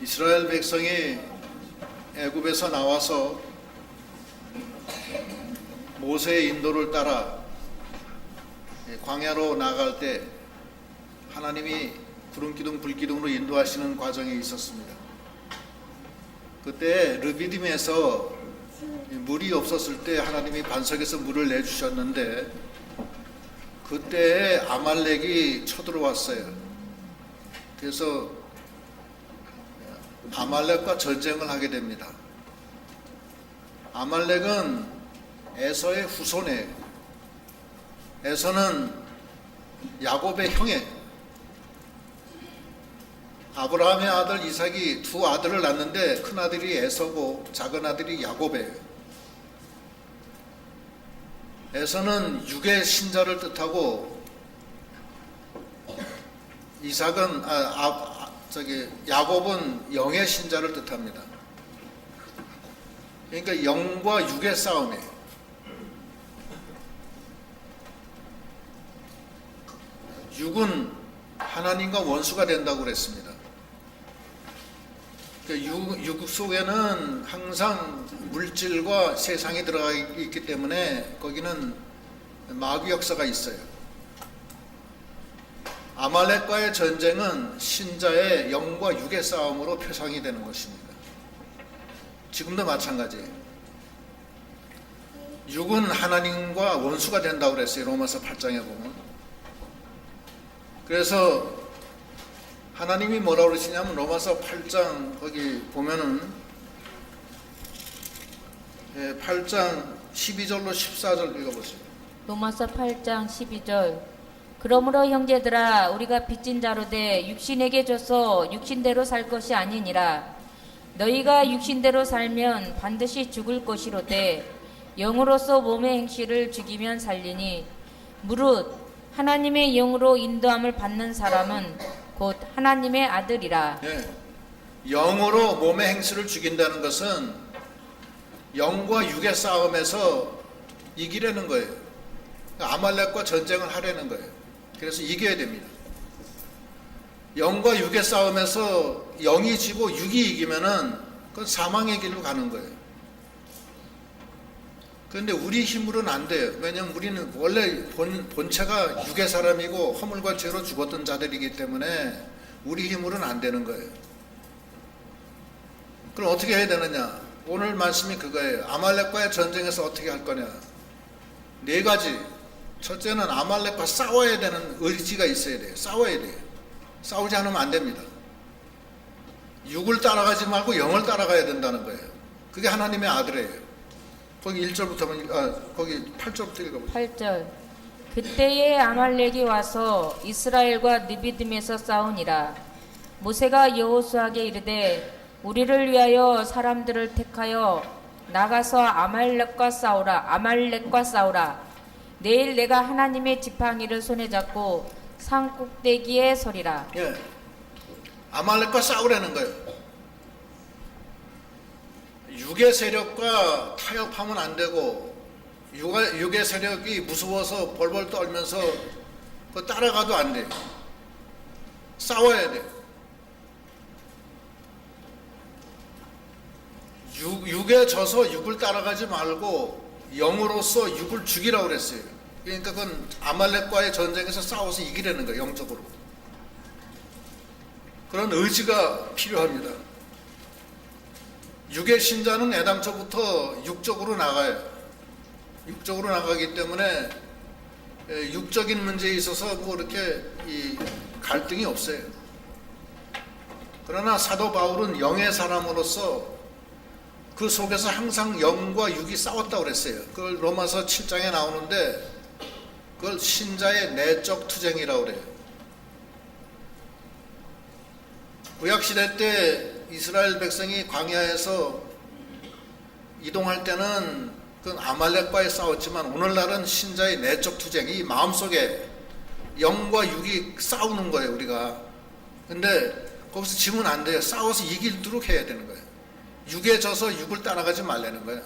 이스라엘 백성이 애굽에서 나와서 모세의 인도를 따라 광야로 나갈 때 하나님이 구름기둥 불기둥으로 인도하시는 과정이 있었습니다. 그때 르비딤에서 물이 없었을 때 하나님이 반석에서 물을 내주셨는데 그때 아말렉이 쳐들어왔어요. 그래서 아말렉과 전쟁을 하게 됩니다. 아말렉은 에서의 후손이에요. 에서는 야곱의 형이에요. 아브라함의 아들 이삭이 두 아들을 낳는데 큰 아들이 에서고 작은 아들이 야곱이에요. 에서는 육의 신자를 뜻하고 이삭은 야곱은 영의 신자를 뜻합니다. 그러니까 영과 육의 싸움이에요. 육은 하나님과 원수가 된다고 그랬습니다. 육 속에는 항상 물질과 세상이 들어가 있기 때문에 거기는 마귀 역사가 있어요. 아말렉과의 전쟁은 신자의 영과 육의 싸움으로 표상이 되는 것입니다. 지금도 마찬가지예요. 육은 하나님과 원수가 된다고 그랬어요. 로마서 8장에 보면. 그래서 하나님이 뭐라고 그러시냐면 로마서 8장 거기 보면은 8장 12절로 14절 읽어보세요. 로마서 8장 12절. 그러므로 형제들아 우리가 빚진 자로 돼 육신에게 져서 육신대로 살 것이 아니니라. 너희가 육신대로 살면 반드시 죽을 것이로되 영으로서 몸의 행실을 죽이면 살리니 무릇 하나님의 영으로 인도함을 받는 사람은 곧 하나님의 아들이라. 영으로 몸의 행실을 죽인다는 것은 영과 육의 싸움에서 이기려는 거예요. 아말렉과 전쟁을 하려는 거예요. 그래서 이겨야 됩니다. 영과 육의 싸움에서 영이 지고 육이 이기면은 그건 사망의 길로 가는 거예요. 그런데 우리 힘으로는 안 돼요. 왜냐하면 우리는 원래 본체가 육의 사람이고 허물과 죄로 죽었던 자들이기 때문에 우리 힘으로는 안 되는 거예요. 그럼 어떻게 해야 되느냐? 오늘 말씀이 그거예요. 아말렉과의 전쟁에서 어떻게 할 거냐? 네 가지. 첫째는 아말렉과 싸워야 되는 의지가 있어야 돼요. 싸워야 돼요. 싸우지 않으면 안 됩니다. 육을 따라가지 말고 영을 따라가야 된다는 거예요. 그게 하나님의 아들이에요. 거기 1절부터 거기 8절부터 읽어보세요. 8절. 그때에 아말렉이 와서 이스라엘과 느비딤에서 싸우니라. 모세가 여호수아에게 이르되 우리를 위하여 사람들을 택하여 나가서 아말렉과 싸우라. 내일 내가 하나님의 지팡이를 손에 잡고 산 꼭대기에 서리라. 아말렉과 싸우라는 거예요. 육의 세력과 타협하면 안 되고 육의 세력이 무서워서 벌벌 떨면서 따라가도 안 돼요. 싸워야 돼요. 육에 져서 육을 따라가지 말고 영으로서 육을 죽이라고 그랬어요. 그러니까 그건 아말렉과의 전쟁에서 싸워서 이기려는 거예요. 영적으로. 그런 의지가 필요합니다. 육의 신자는 애당초부터 육적으로 나가요. 육적으로 나가기 때문에 육적인 문제에 있어서 뭐 이렇게 갈등이 없어요. 그러나 사도 바울은 영의 사람으로서 그 속에서 항상 영과 육이 싸웠다고 그랬어요. 그걸 로마서 7장에 나오는데 그걸 신자의 내적 투쟁이라고 그래요. 구약시대 때 이스라엘 백성이 광야에서 이동할 때는 그 아말렉과의 싸웠지만 오늘날은 신자의 내적 투쟁, 이 마음속에 영과 육이 싸우는 거예요. 우리가. 근데 거기서 지면 안 돼요. 싸워서 이기도록 해야 되는 거예요. 육에 져서 육을 따라가지 말라는 거예요.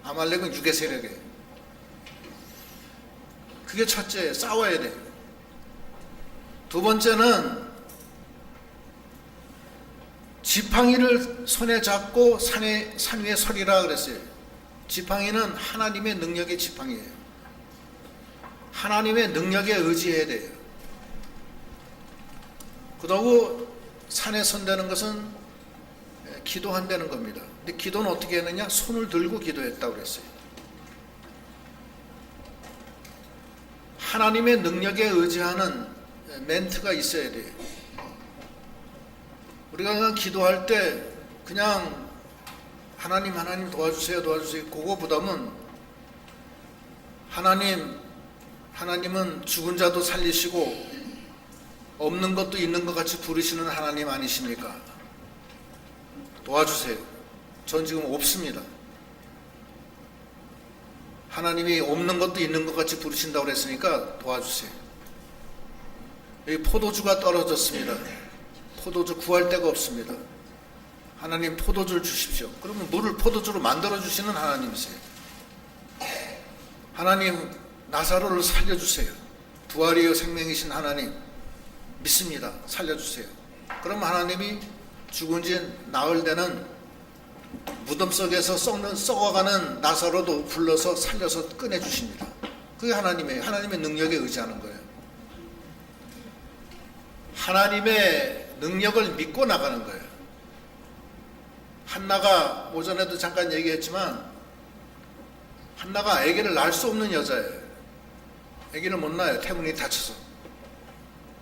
아말렉은 육의 세력이에요. 그게 첫째, 싸워야 돼요. 두 번째는 지팡이를 손에 잡고 산 위에 서리라 그랬어요. 지팡이는 하나님의 능력의 지팡이에요. 하나님의 능력에 의지해야 돼요. 그러고 산에 선다는 것은 기도한다는 겁니다. 근데 기도는 어떻게 했느냐? 손을 들고 기도했다고 그랬어요. 하나님의 능력에 의지하는 멘트가 있어야 돼요. 우리가 그냥 기도할 때 그냥 하나님 도와주세요 그거보다는 하나님은 죽은 자도 살리시고 없는 것도 있는 것 같이 부르시는 하나님 아니십니까? 도와주세요. 전 지금 없습니다. 하나님이 없는 것도 있는 것 같이 부르신다고 그랬으니까 도와주세요. 여기 포도주가 떨어졌습니다. 포도주 구할 데가 없습니다. 하나님 포도주를 주십시오. 그러면 물을 포도주로 만들어 주시는 하나님이세요. 하나님 나사로를 살려주세요. 부활이요 생명이신 하나님 믿습니다. 살려주세요. 그럼 하나님이 죽은 지 나흘 되는 무덤 속에서 썩어가는 나사로도 불러서 살려서 꺼내주십니다. 그게 하나님이에요. 하나님의 능력에 의지하는 거예요. 하나님의 능력을 믿고 나가는 거예요. 한나가 오전에도 잠깐 얘기했지만 한나가 아기를 낳을 수 없는 여자예요. 아기를 못 낳아요. 태문이 닫혀서.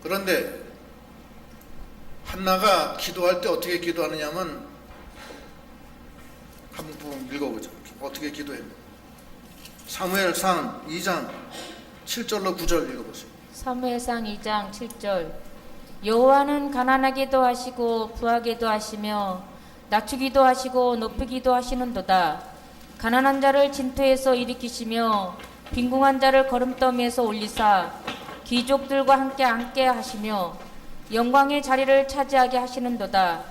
그런데 한나가 기도할 때 어떻게 기도하느냐면 한번 읽어보죠. 어떻게 기도했냐. 사무엘상 2장 7절로 9절 읽어보세요. 사무엘상 2장 7절. 여호와는 가난하게도 하시고 부하게도 하시며 낮추기도 하시고 높이기도 하시는도다. 가난한 자를 진토에서 일으키시며 빈궁한 자를 거름더미에서 올리사 귀족들과 함께 하시며 영광의 자리를 차지하게 하시는도다.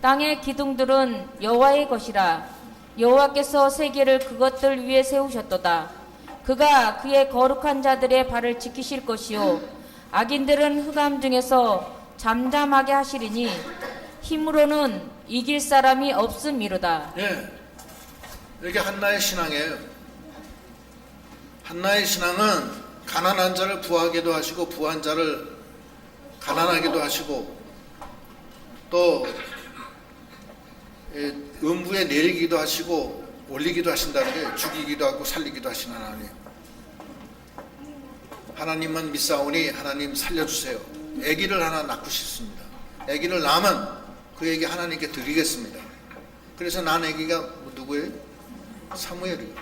땅의 기둥들은 여호와의 것이라. 여호와께서 세계를 그것들 위에 세우셨도다. 그가 그의 거룩한 자들의 발을 지키실 것이요 악인들은 흑암 중에서 잠잠하게 하시리니 힘으로는 이길 사람이 없음이로다. 예, 이게 한나의 신앙이에요. 한나의 신앙은 가난한 자를 부하게도 하시고 부한 자를 가난하게도 하시고 또 음부에 내리기도 하시고 올리기도 하신다는 게 죽이기도 하고 살리기도 하신 하나님. 하나님만 믿사오니 하나님 살려주세요. 아기를 하나 낳고 싶습니다. 아기를 낳으면 그 아기 하나님께 드리겠습니다. 그래서 난 아기가 누구예요? 사무엘이에요.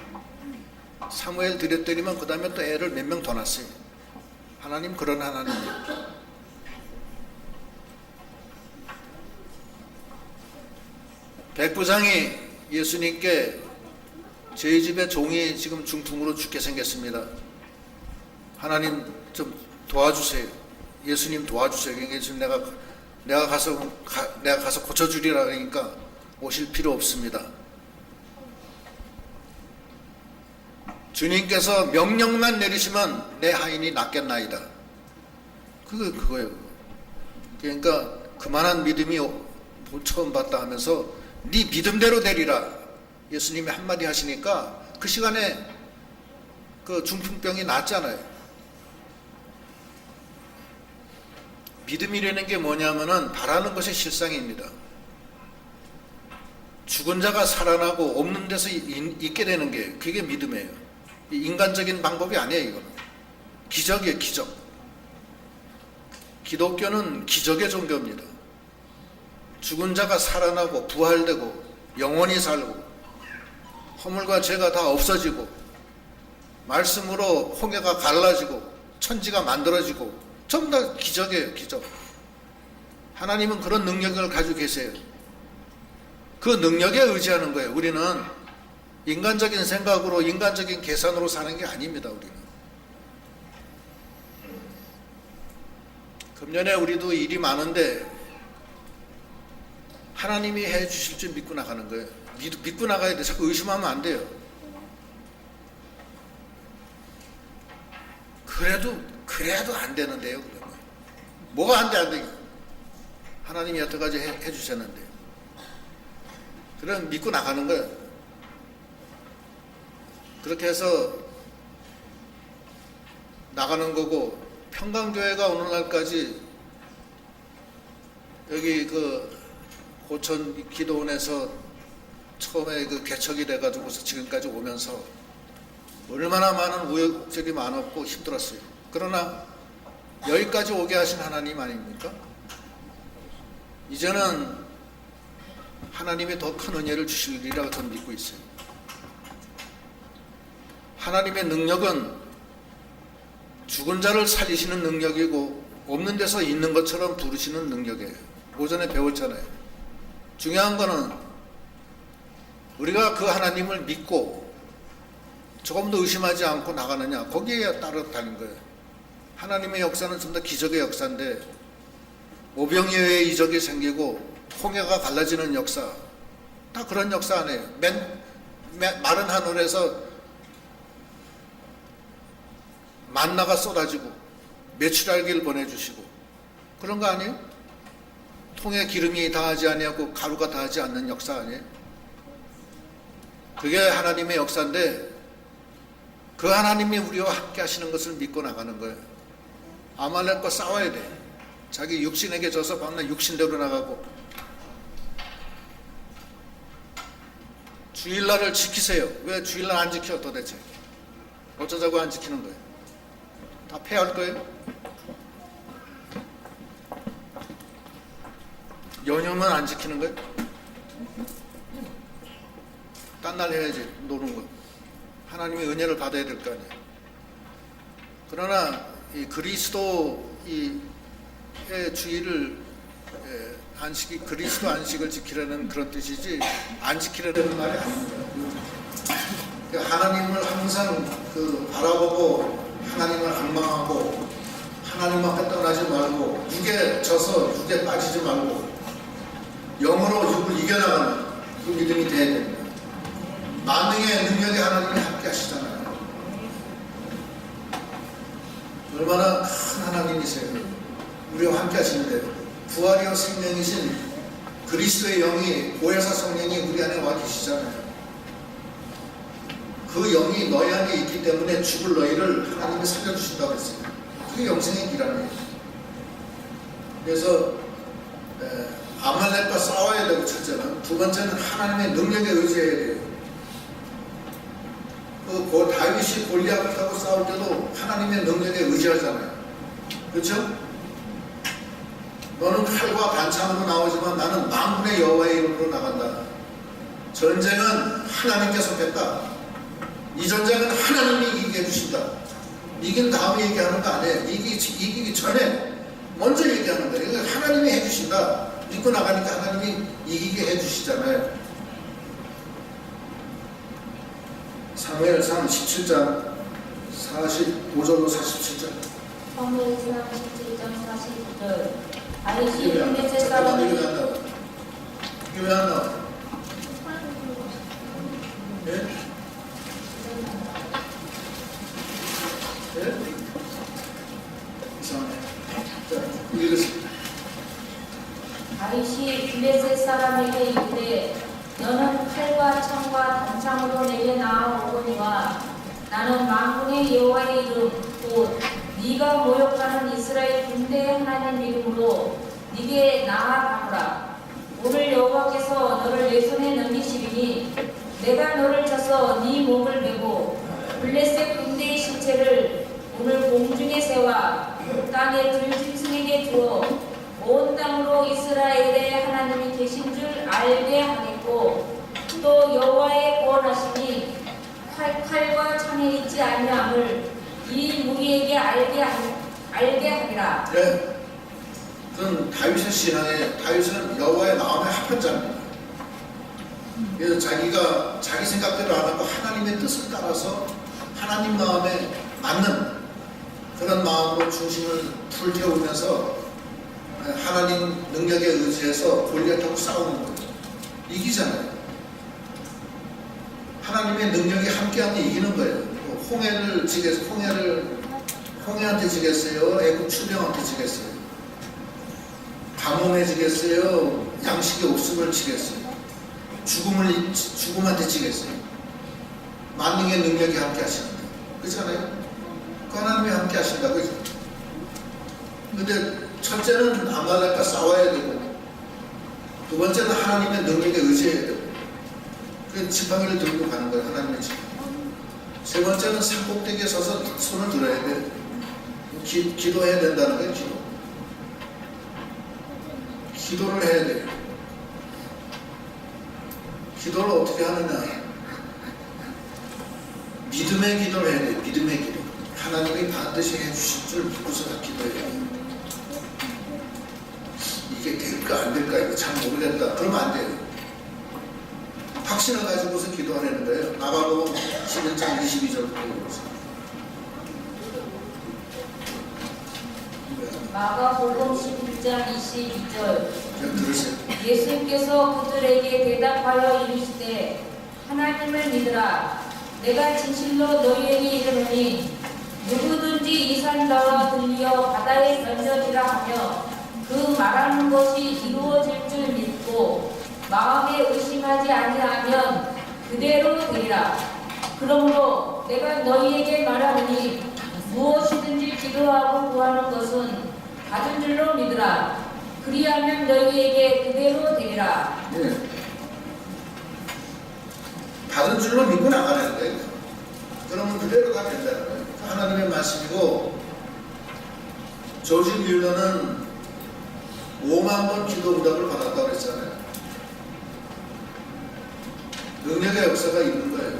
사무엘 드렸더니만 그 다음에 또 애를 몇 명 더 낳았어요. 하나님 그런 하나님이에요. 백부장이 예수님께 저희 집에 종이 지금 중풍으로 죽게 생겼습니다. 하나님 좀 도와주세요. 예수님 도와주세요. 그러니까 예수님 내가 가서 고쳐주리라 그러니까 오실 필요 없습니다. 주님께서 명령만 내리시면 내 하인이 낫겠나이다. 그거예요. 그러니까 그만한 믿음이 처음 봤다 하면서 네 믿음대로 되리라. 예수님이 한마디 하시니까 그 시간에 그 중풍병이 낫잖아요. 믿음이라는 게 뭐냐면은 바라는 것의 실상입니다. 죽은 자가 살아나고 없는 데서 있게 되는 게 그게 믿음이에요. 인간적인 방법이 아니에요. 이거는 기적이에요. 기적. 기독교는 기적의 종교입니다. 죽은 자가 살아나고 부활되고 영원히 살고 허물과 죄가 다 없어지고 말씀으로 홍해가 갈라지고 천지가 만들어지고 전부 다 기적이에요. 기적. 하나님은 그런 능력을 가지고 계세요. 그 능력에 의지하는 거예요. 우리는 인간적인 생각으로 인간적인 계산으로 사는 게 아닙니다. 우리는 금년에 우리도 일이 많은데 하나님이 해주실 줄 믿고 나가는 거예요. 믿고 나가야 돼. 자꾸 의심하면 안 돼요. 그래도 안 되는데요. 그러면 뭐가 안 돼? 하나님이 여태까지 해주셨는데 그래 믿고 나가는 거예요. 그렇게 해서 나가는 거고, 평강교회가 오늘날까지 여기 그 고천 기도원에서 처음에 그 개척이 돼가지고서 지금까지 오면서 얼마나 많은 우여곡절이 많았고 힘들었어요. 그러나 여기까지 오게 하신 하나님 아닙니까? 이제는 하나님이 더 큰 은혜를 주시리라고 저는 믿고 있어요. 하나님의 능력은 죽은 자를 살리시는 능력이고 없는 데서 있는 것처럼 부르시는 능력이에요. 오전에 배웠잖아요. 중요한 거는 우리가 그 하나님을 믿고 조금 더 의심하지 않고 나가느냐, 거기에 따라 다른 거예요. 하나님의 역사는 좀 더 기적의 역사인데 오병이어의 이적이 생기고 홍해가 갈라지는 역사, 다 그런 역사 아니에요. 마른 하늘에서 만나가 쏟아지고 메추라기를 보내주시고 그런 거 아니에요? 통에 기름이 다하지 아니하고 가루가 다하지 않는 역사 아니에요? 그게 하나님의 역사인데 그 하나님이 우리와 함께 하시는 것을 믿고 나가는 거예요. 아말렉과 싸워야 돼. 자기 육신에게 져서 밤낮 육신대로 나가고. 주일날을 지키세요. 왜 주일날 안 지켜 도대체? 어쩌자고 안 지키는 거예요? 다 폐할 거예요? 연휴만 안 지키는 거예요? 딴 날 해야지, 노는 거. 하나님의 은혜를 받아야 될 거 아니에요. 그러나 이 그리스도의 주의를 안식이 그리스도 안식을 지키라는 그런 뜻이지 안 지키라는 말이 아닙니다. 하나님을 항상 바라보고 하나님을 갈망하고 하나님 앞에 떠나지 말고 육에 져서 육에 빠지지 말고 영으로 육을 이겨나가는 그 믿음이 돼야 됩니다. 만능의 능력이 하나님이 함께 하시잖아요. 얼마나 큰 하나님이세요. 우리와 함께 하시는데 부활이요 생명이신 그리스도의 영이 보혜사 성령이 우리 안에 와 계시잖아요. 그 영이 너희 안에 있기 때문에 죽을 너희를 하나님이 살려주신다고 했어요. 그게 영생의 길 아니에요. 그래서 아말렉과 싸워야 되고 첫째는, 두 번째는 하나님의 능력에 의지해야 돼요. 그 다윗이 골리앗하고 싸울 때도 하나님의 능력에 의지하잖아요. 그렇죠? 너는 칼과 단창으로 나오지만 나는 만군의 여호와의 이름으로 나간다. 전쟁은 하나님께서 했다. 이 전쟁은 하나님이 이기게 해주신다. 이긴 다음에 얘기하는 거 아니에요. 이기기 전에 먼저 얘기하는 거예요. 이거 하나님이 해주신다. 믿고 나가니까 하나님이 이기게 해주시잖아요. 사무엘상 17장 45절로 47절. 사무엘상 17장 45절. 다윗이 이게 블레셋 왜 안 나와? 사람에게 이게 왜 안 나와? 예? 예? 이상하네. 자, 읽으세요. 다윗이 블레셋 사람에게 이르되 너는 칼과 창과 단창으로 내게 나아오거니와 나는 만군의 여호와의 이름 곧 네가 모욕하는 이스라엘 군대의 하나님 이름으로 네게 나아가노라. 오늘 여호와께서 너를 내 손에 넘기시리니 내가 너를 쳐서 네 목을 베고 블레셋 군대의 시체를 오늘 공중에 세워 땅의 들짐승에게 주어 온 땅으로 이스라엘의 하나님이 계신 줄 알게 하겠고 또 여호와의 구원하심이 칼과 창에 있지 아니함을 이 무리에게 알게 하리라. 네. 그건 다윗의 신앙에, 다윗은 여호와의 마음에 합한 자입니다. 그래서 자기가 자기 생각대로 안 하고 하나님의 뜻을 따라서 하나님 마음에 맞는 그런 마음으로 중심을 불태우면서 하나님 능력에 의지해서 골리앗하고 싸우는 거예요. 이기잖아요. 하나님의 능력이 함께하면 이기는 거예요. 홍해를 지겠어요. 홍해한테 지겠어요. 애굽 출병한테 지겠어요. 가뭄에 지겠어요. 양식이 없음을 지겠어요. 죽음한테 지겠어요? 만능의 능력이 함께 하시는데. 그렇잖아요? 그 하나님이 함께 하신다고. 그죠? 근데 첫째는 아말렉과 싸워야 되고, 두 번째는 하나님의 능력에 의지해야 되고, 그 지팡이를 들고 가는 거예요. 하나님의 지팡이. 세 번째는 산꼭대기에 서서 손을 들어야 돼요. 기도해야 된다는 거예요. 기도를 해야 돼요. 기도를 어떻게 하느냐? 믿음의 기도를 해야 돼요. 믿음의 기도. 하나님이 반드시 해주실 줄 믿고서 기도해야 돼요. 이게 될까 안 될까 이거 잘 모르겠다. 그러면 안 돼요. 확신을 가지고서 기도하라는 거예요. 마가복음 11장 22절부터 보세요. 마가복음 11장 22절. 들으세요. 예수께서 그들에게 대답하여 이르시되 하나님을 믿으라. 내가 진실로 너희에게 이르노니 누구든지 이 산 너와 들려 바다에 던져지라 하며 그 말하는 것이 이루어질 줄 믿고 마음에 의심하지 아니하면 그대로 되리라. 그러므로 내가 너희에게 말하노니 무엇이든지 기도하고 구하는 것은 받은 줄로 믿으라. 그리하면 너희에게 그대로 되리라. 네. 받은 줄로 믿고 나가는 거예요. 그러면 그대로가 된다는 거예요. 하나님의 말씀이고, 조지 뮬러는 5만 번 기도 응답을 받았다고 그랬잖아요. 능력의 역사가 있는 거예요.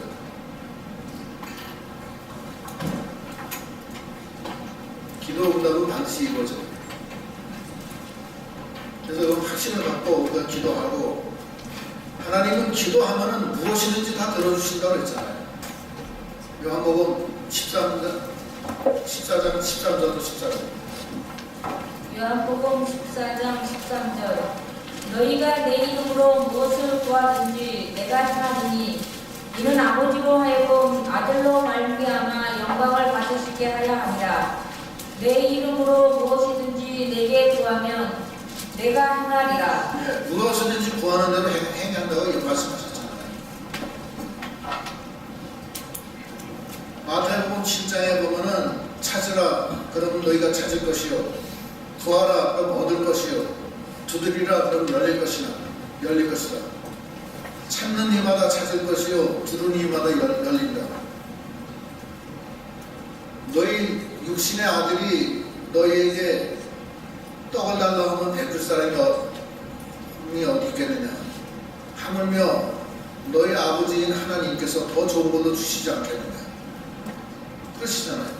기도 응답은 반드시 이루어져. 그래서 그 확신을 갖고 우리가 기도하고, 하나님은 기도하면은 무엇이든지 다 들어주신다고 그랬잖아요. 요한복음 14장 13절도 14절. 요한복음 14장 13절. 너희가 내 이름으로 무엇을 구하든지 내가 행하리니 이는 아버지로 하여금 아들로 말미암아 영광을 받으시게 하려 함이라. 내 이름으로 무엇이든지 내게 구하면 내가 행하리라. 네, 무엇이든지 구하는 대로 행한다고 이렇게 말씀하셨잖아요. 마태복음 7장에 보면은 찾으라 그러면 너희가 찾을 것이요, 구하라 그럼 얻을 것이요, 두드리라 그럼 열릴 것이다. 찾는 이마다 찾을 것이요, 두드리는 이마다 열린다. 너희 육신의 아들이 너희에게 떡을 달라고 하면 베풀 사람이 어디 있겠느냐? 하물며 너희 아버지인 하나님께서 더 좋은 걸로 주시지 않겠느냐? 그러시잖아요.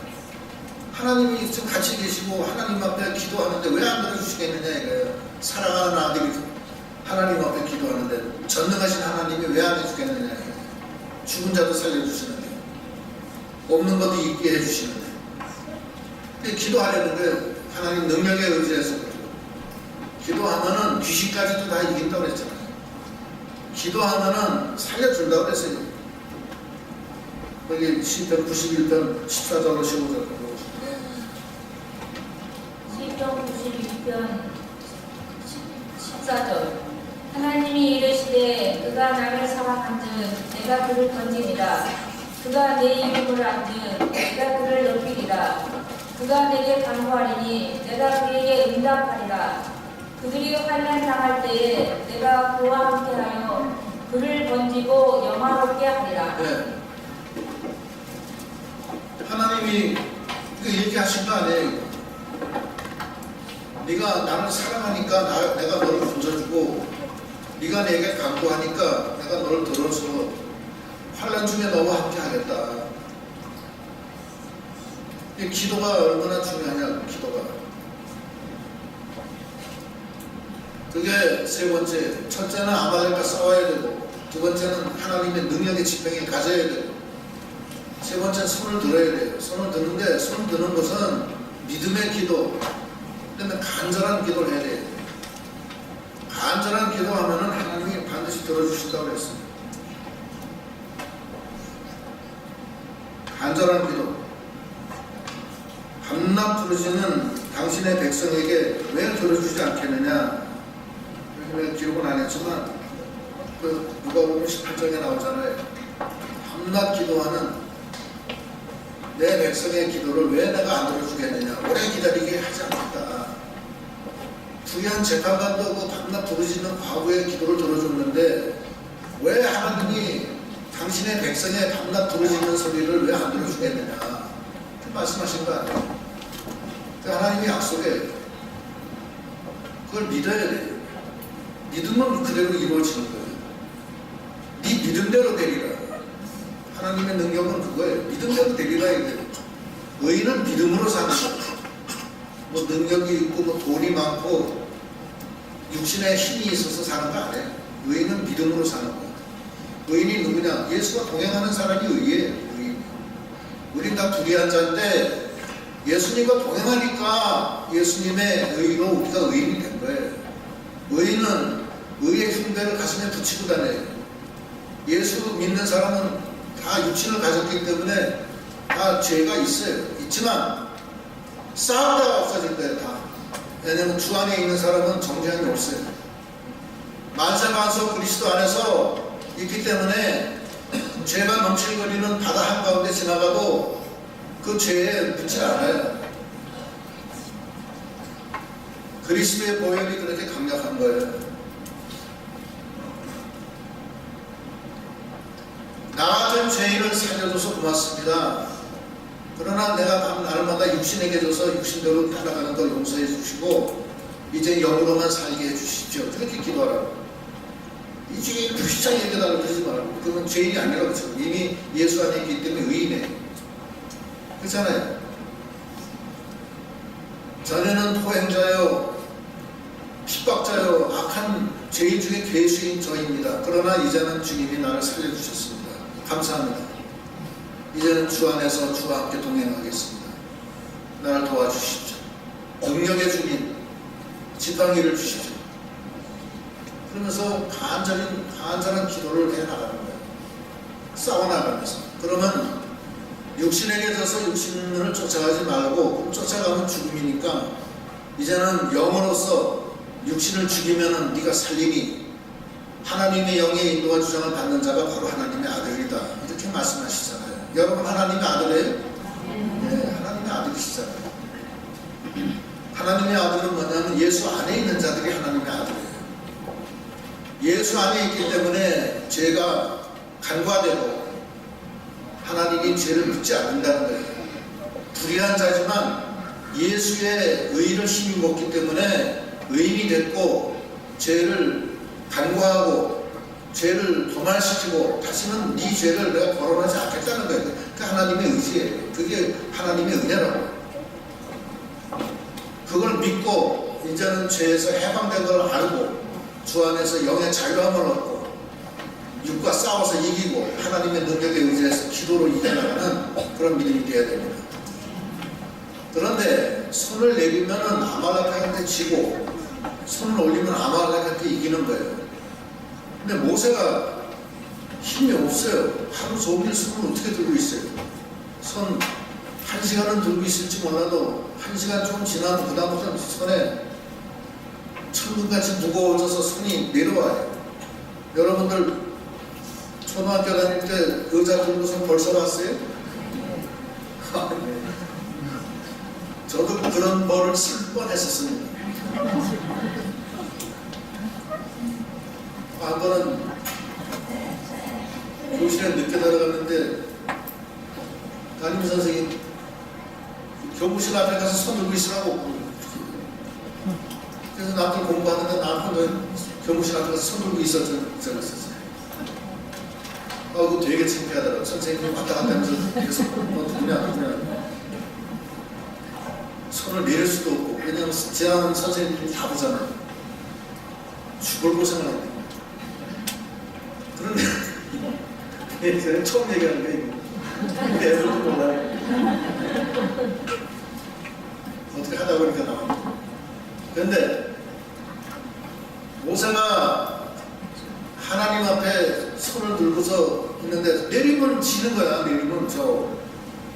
하나님이 지금 같이 계시고 하나님 앞에 기도하는데 왜 안 들어주시겠느냐 이거예요. 사랑하는 아들이 하나님 앞에 기도하는데 전능하신 하나님이 왜 안 해주겠느냐 이거예요. 죽은 자도 살려주시는데, 없는 것도 있게 해주시는데, 기도하려는 거예요. 하나님 능력에 의지해서 기도하면은 귀신까지도 다 이긴다고 그랬잖아요. 기도하면은 살려준다고 그랬어요. 여기 시편 91편 14절로 15절. 시편 91편 14절. 하나님이 이르시되 그가 나를 사랑한즉 내가 그를 건지리라. 그가 내 이름을 안즉 내가 그를 높이리라. 그가 내게 간구하리니 내가 그에게 응답하리라. 그들이 환난 당할 때에 내가 그와 함께하여 그를 건지고 영화롭게 하리라. 네. 하나님이 이렇게 하신 거 아니에요. 네가 나를 사랑하니까 내가 너를 건져주고, 네가 내게 간구하니까 내가 너를 들어서 환난 중에 너와 함께 하겠다. 이 기도가 얼마나 중요하냐, 기도가. 그게 세 번째. 첫째는 아말렉과 싸워야 되고, 두 번째는 하나님의 능력의 지팡이를 가져야 되고, 세 번째는 손을 들어야 돼요. 손을 드는데, 손을 드는 것은 믿음의 기도, 그다음에 간절한 기도를 해야 돼요. 간절한 기도하면은 하나님이 반드시 들어주신다고 그랬어요. 간절한 기도. 밤낮 부르시는 당신의 백성에게 왜 들어주지 않겠느냐? 내가 기록은 안 했지만 그 누가복음 18장에 나오잖아요. 밤낮 기도하는 내 백성의 기도를 왜 내가 안 들어주겠느냐. 오래 기다리게 하지 않겠다. 부유한 재판관도 그 밤낮 부르짖는 과부의 기도를 들어줬는데 왜 하나님이 당신의 백성의 밤낮 부르짖는 소리를 왜 안 들어주겠느냐. 그 말씀하신 거 아니에요. 그 하나님이 약속해. 그걸 믿어야 돼요. 믿으면 그대로 이루어지는 거예요. 네 믿음대로 되리라. 하나님의 능력은 그거예요. 믿음대로 되리라 이거예요. 의인은 믿음으로 사는 거예요. 뭐 능력이 있고 뭐 돈이 많고 육신에 힘이 있어서 사는 거 아니에요. 의인은 믿음으로 사는 거예요. 의인이 누구냐? 예수가 동행하는 사람이 의예요. 의인. 우린 다 두리안 자인데 예수님과 동행하니까 예수님의 의로 우리가 의인이 된 거예요. 의인은 의의 흉배를 가슴에 붙이고 다녀요. 예수 믿는 사람은 다 육신을 가졌기 때문에 다 죄가 있어요. 있지만 싸우다가 없어질 거예요. 다. 왜냐하면 주 안에 있는 사람은 정죄함이 없어요. 만세만서 그리스도 안에서 있기 때문에 죄가 넘칠거리는 바다 한가운데 지나가도 그 죄에 묻지 않아요. 그리스도의 보혈이 그렇게 강력한 거예요. 나 같은 죄인을 살려줘서 고맙습니다. 그러나 내가 날마다 육신에게 줘서 육신대로 살아가는 걸 용서해 주시고 이제 영으로만 살게 해주십시오. 그렇게 기도하라고. 이 죄인 불쌍히 얘기해달라고 그러지 말고. 그건 죄인이 아니라고 그러죠. 이미 예수 안에 있기 때문에 의인이에요. 그렇잖아요. 전에는 포행자요 핍박자요 악한 죄인 중에 괴수인 저입니다. 그러나 이제는 주님이 나를 살려주셨습니다. 감사합니다. 이제는 주 안에서 주와 함께 동행하겠습니다. 나를 도와주십시오. 능력의 주님 지팡이를 주십시오. 그러면서 간절한 기도를 해나가는 거예요. 싸워나가면서. 그러면 육신에게 져서 육신을 쫓아가지 말고 쫓아가면 죽음이니까 이제는 영으로서 육신을 죽이면 네가 살리니 하나님의 영의 인도와 주장을 받는 자가 바로 하나님의 아들이다. 이렇게 말씀하시잖아요. 여러분 하나님의 아들이에요? 네, 하나님의 아들이시잖아요. 하나님의 아들은 뭐냐면 예수 안에 있는 자들이 하나님의 아들이에요. 예수 안에 있기 때문에 죄가 간과되고 하나님이 죄를 묻지 않는다는 거예요. 불의한 자지만 예수의 의를 힘이 먹기 때문에 의인이 됐고 죄를 간과하고 죄를 도말시키고 다시는 네 죄를 내가 거론하지 않겠다는 거예요. 그게 하나님의 의지예요. 그게 하나님의 은혜라고. 그걸 믿고 이제는 죄에서 해방된 걸 알고 주 안에서 영의 자유함을 얻고 육과 싸워서 이기고 하나님의 능력에 의지해서 기도로 이겨나가는 그런 믿음이 되어야 됩니다. 그런데 손을 내리면 아말렉한테 지고 손을 올리면 아말렉한테 이기는 거예요. 근데 모세가 힘이 없어요. 하루 종일 손을 어떻게 들고 있어요? 손 1시간은 들고 있을지 몰라도 1시간 좀 지나면 그다음부터는 손에 천근같이 무거워져서 손이 내려와요. 여러분들 초등학교 다닐 때 의자 들고 손 벌써 봤어요? 저도 그런 벌을 쓸 뻔했었습니다. 한 번은 교실에 늦게 들어갔는데 담임 선생님 교무실 앞에 가서 손 들고 있으라고. 그래서 남들 공부하는데 나 혼자 교무실 앞에 가서 손 들고 있었어요. 그거 되게 창피하더라고요. 선생님이 왔다 갔다 하면서 계속 너 누구냐 손을 내릴 수도 없고. 왜냐하면 지나는 선생님들이 다 보잖아요. 죽을 고생을 합니다. 그런데 제가 처음 얘기하는 게 애들도 몰라요. 어떻게 하다 보니까 나옵니다. 그런데 모세가 하나님 앞에 손을 들고서 있는데 내리면 지는 거야. 내리면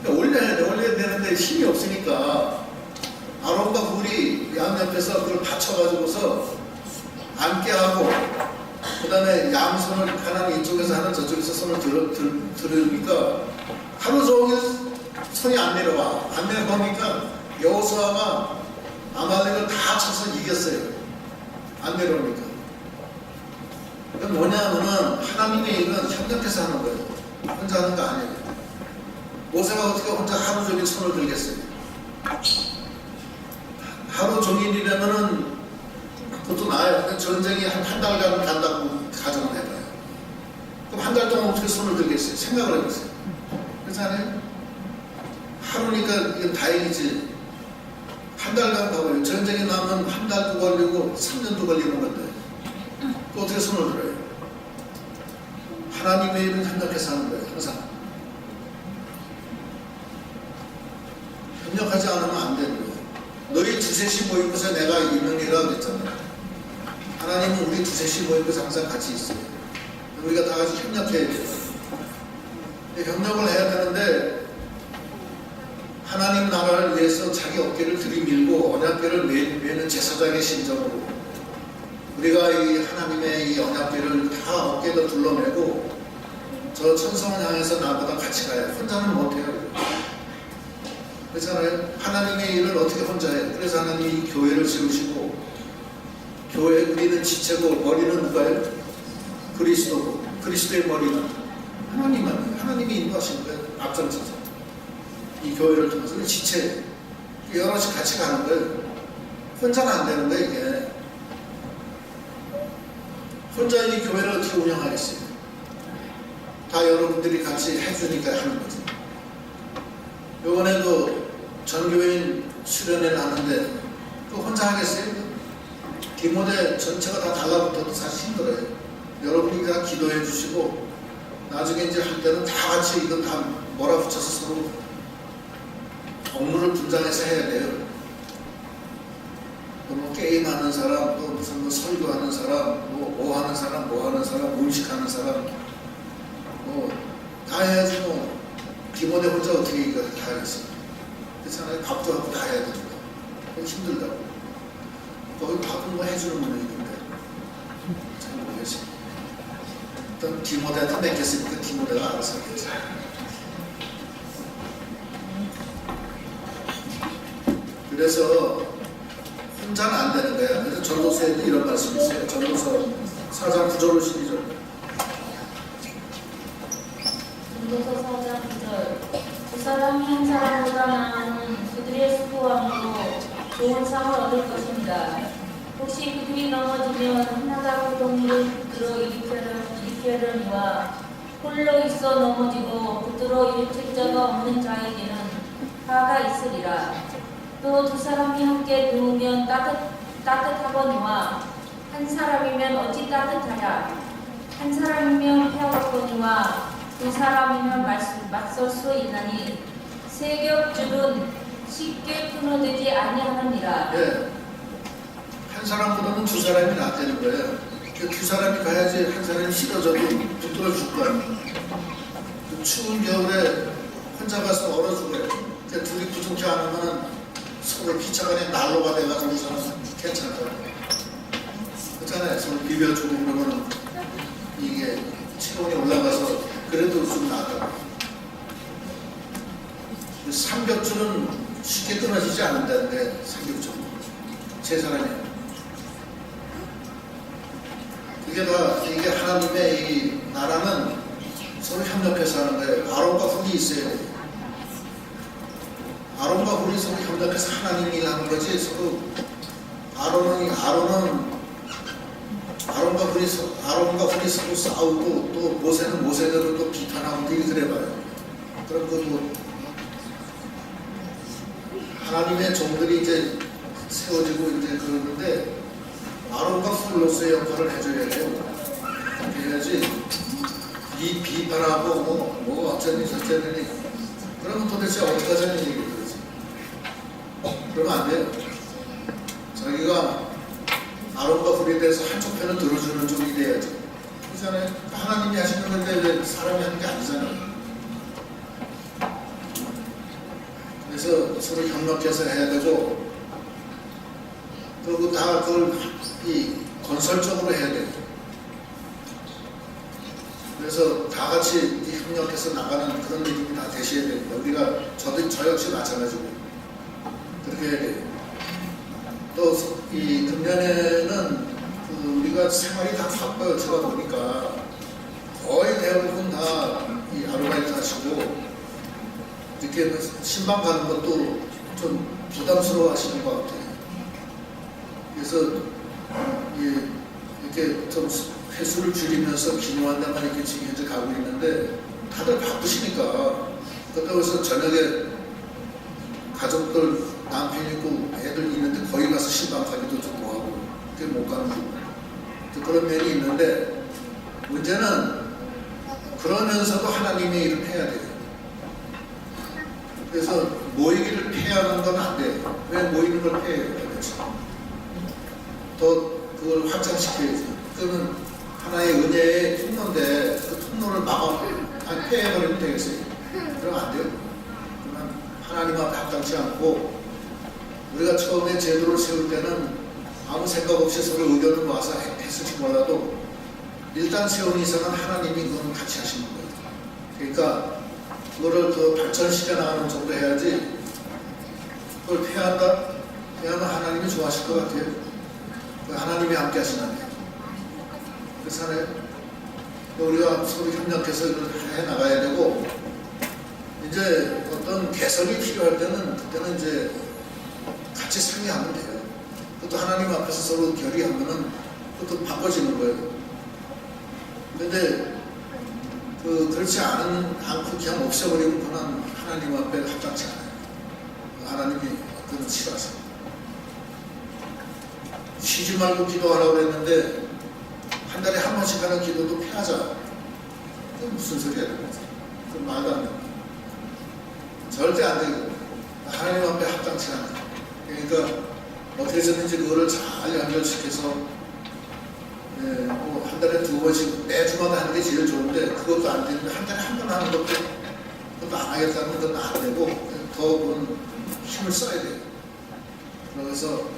올려야 되는데 힘이 없으니까 아론과 훌이 양옆에서 그걸 받쳐가지고서 앉게 하고 그 다음에 양손을 하나님 이쪽에서 하나 저쪽에서 손을 들으니까 하루 종일 손이 안 내려와. 안 내려오니까 여호수아가 아말렉을 다 쳐서 이겼어요. 안 내려오니까. 그건 뭐냐면은 하나님의 일은 협력해서 하는 거예요. 혼자 하는 거 아니에요. 모세가 어떻게 혼자 하루 종일 손을 들겠어요. 하루 종일이라면은 그것도 나아요. 근데 전쟁이 한 달간 간다고 가정을 해봐요. 그럼 한 달 동안 어떻게 손을 들겠어요? 생각을 해보세요. 그렇잖아요? 하루니까 이건 다행이지. 한 달간 가봐요. 전쟁이 나면 한 달도 걸리고 3년도 걸리는 건데 또 어떻게 손을 들어요? 하나님의 일은 협력해서 하는 거예요. 항상. 협력하지 않으면 안 되는 거예요. 너희 두셋이 모이고서 내가 있느니라 그랬잖아요. 하나님은 우리 두셋이 모이고서 항상 같이 있어요. 우리가 다 같이 협력해야 돼요. 협력을 해야 되는데 하나님 나라를 위해서 자기 어깨를 들이밀고 언약궤를 매는 제사장의 심정으로 우리가 이 하나님의 이 언약궤를 다 어깨에다 둘러매고 저 천성을 향해서 나보다 같이 가요. 혼자는 못해요. 그렇잖아요. 하나님의 일을 어떻게 혼자 해요. 그래서 하나님이 교회를 세우시고 교회 우리는 지체고 머리는 누가요? 그리스도고 그리스도의 머리는 하나님만 하나님이 인도하시는 거예요. 앞장서서 이 교회를 통해서 지체 여럿이 같이 가는 거예요. 혼자는 안 되는 거예요. 이게 혼자 이 교회를 어떻게 운영하겠어요? 다 여러분들이 같이 해주니까 하는 거죠. 이번에도 전교인 수련회를 하는데 그 혼자 하겠어요? 디모데 전체가 다 달라붙어도 사실 힘들어요. 여러분이 다 기도해 주시고 나중에 이제 할 때는 다 같이 이거 다 몰아붙여서 서로 업무를 분장해서 해야 돼요. 뭐 게임하는 사람, 또 무슨 뭐 설교하는 사람, 뭐 하는 사람, 뭐 하는 사람, 음식하는 사람, 뭐 다 해야지 뭐 디모데 혼자 어떻게 이거 다 하겠어요. 그렇잖아요. 밥도 하고 다 해야 됩니다. 힘들다고. 거기 밥은 뭐 해주는 분이 있는데 잘 모르겠어요. 일단 디모데한테 맡겼으니까 디모데가 알아서 하겠죠. 그래서 혼자는 안 되는 거야. 그래서 전도서에도 이런 말씀이 있어요. 전도서 4장 9절로 12절. 전도서 4장 9절. 두 사람이 한 사람보다 나아는 그들의 수고함으로 좋은 상을 얻을 것입니다. 혹시 그들이 넘어지면 하나가 그 동물을 붙들어 일으켜려니와 홀로 있어 넘어지고 붙들어 일으킬 자가 없는 자에게는 화가 있으리라. 또 두 사람이 함께 누우면 따뜻하거니와 한 사람이면 어찌 따뜻하랴. 한 사람이면 패하겠거니와 두 사람이면 맞설 수 있나니 세 겹줄은 쉽게 끊어지지 아니하느니라. 예. 한 사람보다는 두 사람이 낫다는 거예요. 두 사람이 가야지 한 사람이 싫어져도 붙들어 줄 거야. 그 추운 겨울에 혼자 가서 얼어 죽어요. 그러니까 둘이 부둥켜 안으면 서로 피차간에 난로가 돼가지고 괜찮을 거예요. 그렇잖아요. 서로 비벼주고 그러면 이게 체온이 올라가서 그래도 좀 나아요. 삼겹줄은 쉽게 끊어지지 않는다는데 삼겹줄 세 사람이 이게 하나님의 이 나라는 서로 협력해서 하는 거예요. 아론과 훌이 있어야 돼요. 아론과 훌이 서로 협력해서 하나님 일 하는 거지. 서로 아론과 훌이 서로 싸우고 또 모세는 모세대로 또 비판하고 또 이렇게 그래봐요. 그럼 그 하나님의 종들이 이제 세워지고 이제 그러는데 아론과 훌로서의 역할을 해줘야 돼요. 그래야지 비판하고 뭐 어쩌니 저쩌니 그러면 도대체 어떻게 하자는 얘기를 그러지. 그러면 안 돼요. 자기가 아론과 훌에 대해서 한쪽 편을 들어주는 쪽이 돼야죠. 그렇잖아요. 하나님이 하시는 건데 왜 사람이 하는 게 아니잖아요. 그래서 서로 협력해서 해야 되고 그리고 다 그걸 이 건설적으로 해야 돼요. 그래서 다 같이 협력해서 나가는 그런 믿음이 다 되셔야 됩니다. 우리가 저 역시 마찬가지고 그렇게 해야 돼요. 또 이 금년에는 우리가 생활이 다 바빠요. 제가 보니까 거의 대부분 다 이 아르바이트 하시고 이렇게 신방 가는 것도 좀 부담스러워 하시는 것 같아요. 그래서 이렇게 좀 횟수를 줄이면서 기묘한 데만 이렇게 지금 현재 가고 있는데 다들 바쁘시니까 그래서 저녁에 가족들 남편 있고 애들 있는데 거기 가서 신방 가기도 좀 뭐하고 그게 못 가는 그런 면이 있는데 문제는 그러면서도 하나님의 일을 해야 돼요. 그래서 모이기를 폐하는 건 안 돼요. 왜 모이는 걸 폐해요? 더 그걸 확장시켜야죠. 그러면 하나의 은혜의 통로인데 그 통로를 폐해버리면 되겠어요. 그러면 안 돼요. 그러면 하나님 앞에 합당치 않고 우리가 처음에 제도를 세울 때는 아무 생각 없이 서로 의견을 모아서 했을지 몰라도 일단 세운 이상은 하나님이 그건 같이 하시는 거예요. 그러니까 그거를 더 발전시켜 나가는 정도 해야지 그걸 폐한다? 폐하면 하나님이 좋아하실 것 같아요. 하나님이 함께 하시나요? 그래서 우리가 서로 협력해서 이걸 해 나가야 되고 이제 어떤 개선이 필요할 때는 그때는 이제 같이 상의하면 돼요. 그것도 하나님 앞에서 서로 결의하면은 그것도 바꿔지는 거예요. 근데 그렇지 않고 그냥 없애버리면 그건 하나님 앞에 합당치 않아요. 하나님이 그건 싫어하세요. 쉬지 말고 기도하라고 그랬는데 한 달에 한 번씩 하는 기도도 폐하자. 그건 무슨 소리야? 그건 말도 안 됩니다. 절대 안 되고 하나님 앞에 합당치 않아요. 그러니까 어떻게 해서든지 그거를 잘 연결시켜서 한 달에 2번씩 매주마다 하는 게 제일 좋은데 그것도 안 되는데 한 달에 한 번 하는 그것도 안 하겠다는 건 안 되고 더 그건 힘을 써야 돼요. 그래서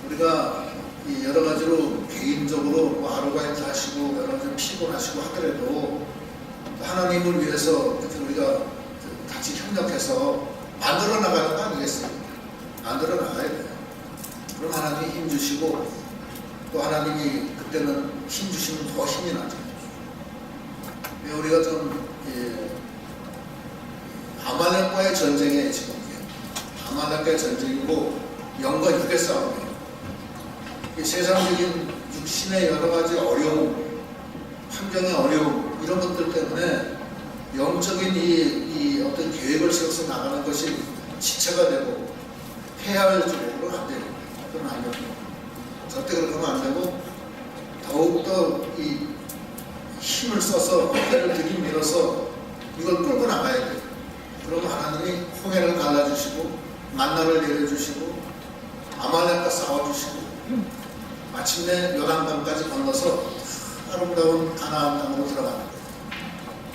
우리가 이 여러 가지로 개인적으로 뭐 아르바이트 하시고 여러 가지 피곤하시고 하더라도 하나님을 위해서 우리가 같이 협력해서 만들어 나가는 거 아니겠어요? 만들어 나가야 돼요. 그럼 하나님이 힘 주시고 또 하나님이 그때는 힘 주시면 더 힘이 나죠. 우리가 좀 아말렉과의 전쟁에 지금 아말렉과의 전쟁이고 영과 육의 싸움이에요. 세상적인 육신의 여러 가지 어려움, 환경의 어려움 이런 것들 때문에 영적인 이 어떤 계획을 세워서 나가는 것이 지체가 되고 폐할 쪽으로 안 돼요. 그건 안 되고 절대 그렇게 하면 안 되고 더욱더 이 힘을 써서 어깨를 들이밀어서 이걸 끌고 나가야 돼요. 그러면 하나님이 홍해를 갈라주시고 만나를 내려주시고 아말렉과 싸워주시고 마침내 요단강까지 건너서 아름다운 가나안 땅으로 들어가는 거예요.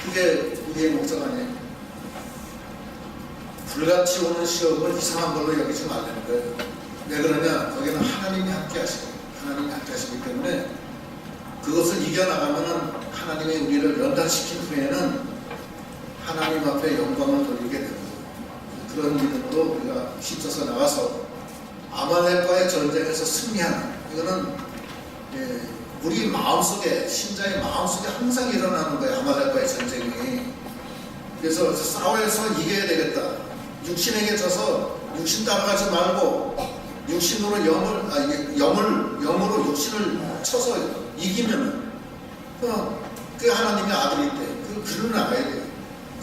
그게 우리의 목적 아니에요. 불같이 오는 시험을 이상한 걸로 여기지 말라는 거예요. 왜 그러냐? 거기는 하나님이 함께 하시고 하나님이 함께 하시기 때문에 그것을 이겨나가면은 하나님이 우리를 연단시킨 후에는 하나님 앞에 영광을 돌리게 되고 그런 믿음으로 우리가 힘써서 나가서 아말렉과의 전쟁에서 승리하는 이거는 우리 마음속에 신자의 마음속에 항상 일어나는 거예요. 아말렉과의 전쟁이. 그래서 싸워서 이겨야 되겠다. 육신에게 져서 육신 따라가지 말고 육신으로 영으로 육신을 쳐서 이기면은 그 하나님의 아들일 때 그로 나가야 돼요.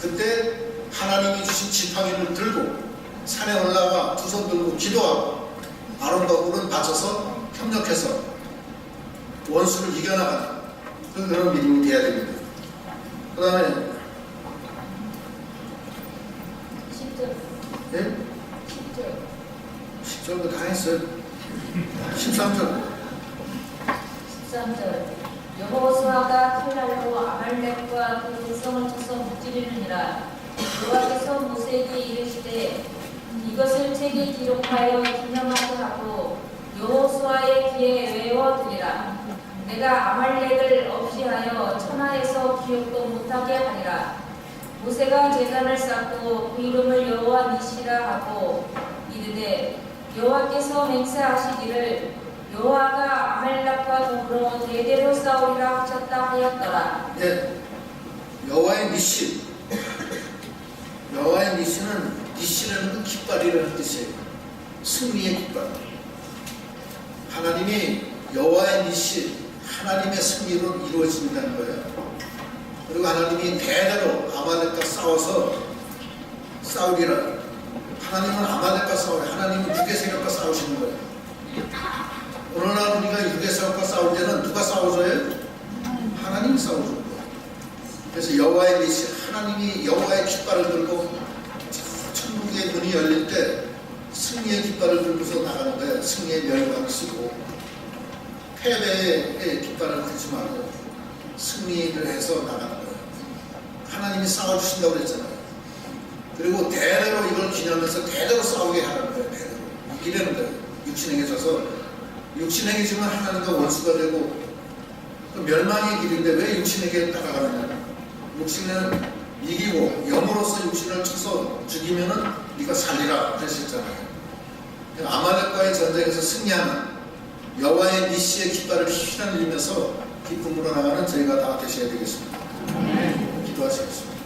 그때 하나님이 주신 지팡이를 들고 산에 올라가 두 손 들고 기도하고 아론과 홀은 받쳐서 협력해서 원수를 이겨나가는 그런 믿음이 돼야 됩니다. 그 다음에 10절. 예? 10절. 10절도 다 했어요. 13절. 13절. 여호수아가 칼날로 아말렉과 그 백성을 쳐서 무찌르느니라. 여호와께서 모세에게 이르시되 이것을 책에 기록하여 기념하게 하고 여호수아의 귀에 외워두리라. 내가 아말렉을 없이 하여 천하에서 기억도 못하게 하리라. 모세가 제단을 쌓고 그 이름을 여호와 니시라 하고 이르되 여호와께서 맹세하시기를 여호와가 아말렉과 더불어 대대로 싸우리라 하셨다 하였더라. 예, 여호와의 니시. 여호와의 니시는 니시라는 건 깃발이라는 뜻이에요. 승리의 깃발. 하나님이 여호와의 니시, 하나님의 승리로 이루어진다는 거예요. 그리고 하나님이 대대로 아말렉과 싸우리라. 하나님은 아말렉과 싸우려. 하나님은 유괴 세력과 싸우시는 거예요. 어느 날 우리가 유괴 세력과 싸울 때는 누가 싸워줘요? 하나님이 싸워주는 거예요. 그래서 여호와의 니시, 하나님이 여호와의 깃발을 들고 천국의 문이 열릴 때 승리의 깃발을 들고서 나가는 거예요. 승리의 멸관을 쓰고 패배의 깃발을 들지 말고 승리를 해서 나가는 거예요. 하나님이 싸워주신다고 그랬잖아요. 그리고 대대로 이걸 기념해서 대대로 싸우게 하는 거예요. 대대로 이기려는 거예요. 육신에게 져서 육신에게 지면 하나님과 원수가 되고 그 멸망의 길인데 왜 육신에게 따라가느냐. 육신은 이기고 영으로서 육신을 쳐서 죽이면은 네가 살리라 그랬었잖아요. 아말렉과의 전쟁에서 승리하는 여호와의 니시의 깃발을 휘날리면서 기쁨으로 나가는 저희가 다 되셔야 되겠습니다. 기도하시겠습니다.